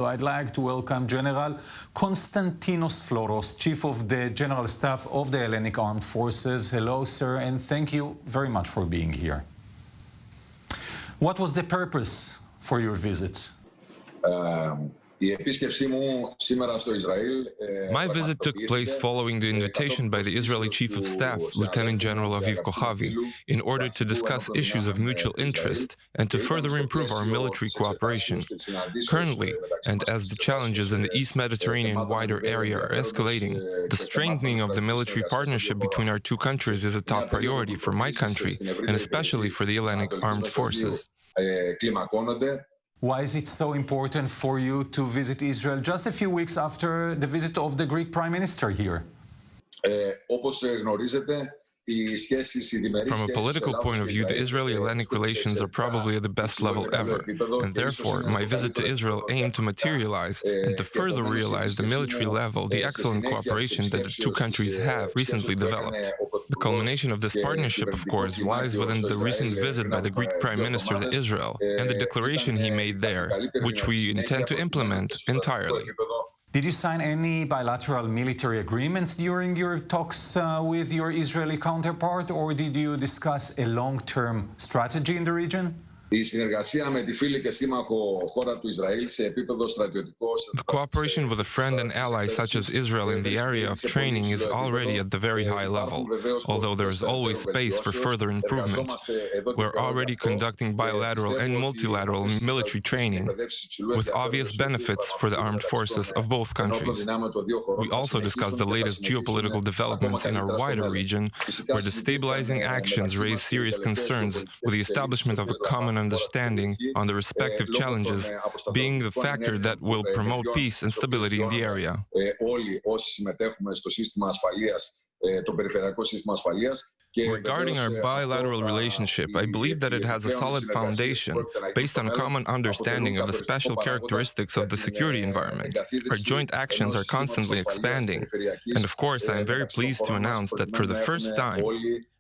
So I'd like to welcome General Konstantinos Floros, Chief of the General Staff of the Hellenic Armed Forces. Hello, sir, and thank you very much for being here. What was the purpose for your visit? My visit took place following the invitation by the Israeli Chief of Staff, Lieutenant General Aviv Kochavi, in order to discuss issues of mutual interest and to further improve our military cooperation. Currently, and as the challenges in the East Mediterranean wider area are escalating, the strengthening of the military partnership between our two countries is a top priority for my country, and especially for the Hellenic Armed Forces. Why is it so important for you to visit Israel just a few weeks after the visit of the Greek Prime Minister here? From a political point of view, the Israeli-Hellenic relations are probably at the best level ever, and therefore my visit to Israel aimed to materialize and to further realize the military level, the excellent cooperation that the two countries have recently developed. The culmination of this partnership, of course, lies within the recent visit by the Greek Prime Minister to Israel and the declaration he made there, which we intend to implement entirely. Did you sign any bilateral military agreements during your talks with your Israeli counterpart, or did you discuss a long-term strategy in the region? The cooperation with a friend and ally such as Israel in the area of training is already at the very high level, although there is always space for further improvement. We're already conducting bilateral and multilateral military training, with obvious benefits for the armed forces of both countries. We also discussed the latest geopolitical developments in our wider region, where destabilizing actions raise serious concerns with the establishment of a common understanding on the respective challenges being the factor that will promote peace and stability in the area. Regarding our bilateral relationship, I believe that it has a solid foundation based on a common understanding of the special characteristics of the security environment. Our joint actions are constantly expanding, and of course I am very pleased to announce that for the first time,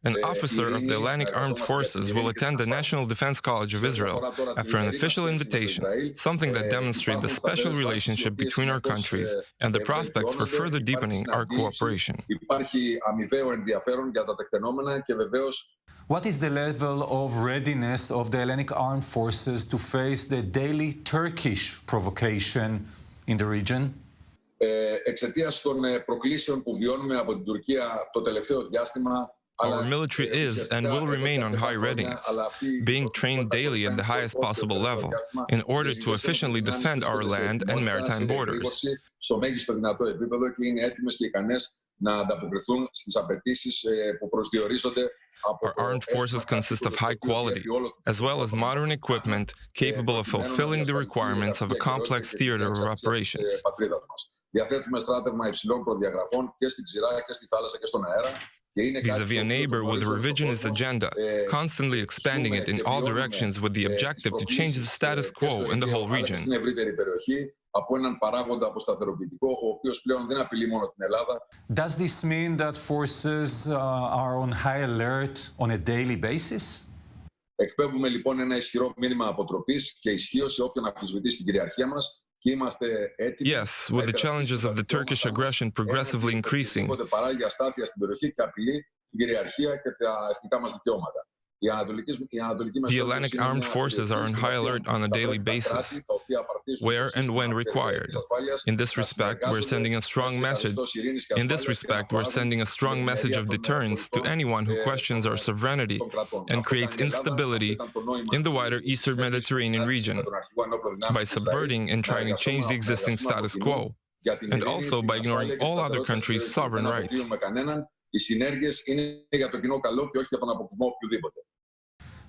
an officer of the Hellenic Armed Forces will attend the National Defense College of Israel after an official invitation, something that demonstrates the special relationship between our countries and the prospects for further deepening our cooperation. What is the level of readiness of the Hellenic Armed Forces to face the daily Turkish provocation in the region? Our military is and will remain on high readiness, being trained daily at the highest possible level in order to efficiently defend our land and maritime borders. Our armed forces consist of high quality, as well as modern equipment capable of fulfilling the requirements of a complex theater of operations. Vis-à-vis a neighbor with a revisionist agenda, constantly expanding it in all directions with the objective to change the status quo in the whole region. Does this mean that forces are on high alert on a daily basis? Yes, with the challenges of the Turkish aggression progressively increasing, the Hellenic Armed Forces are on high alert on a daily basis, where and when required. In this respect, we're sending a strong message. Of deterrence to anyone who questions our sovereignty and creates instability in the wider Eastern Mediterranean region by subverting and trying to change the existing status quo, and also by ignoring all other countries' sovereign rights.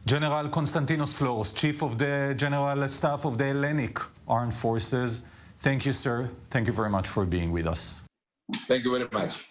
General Konstantinos Floros, Chief of the General Staff of the Hellenic Armed Forces. Thank you, sir. Thank you very much for being with us. Thank you very much.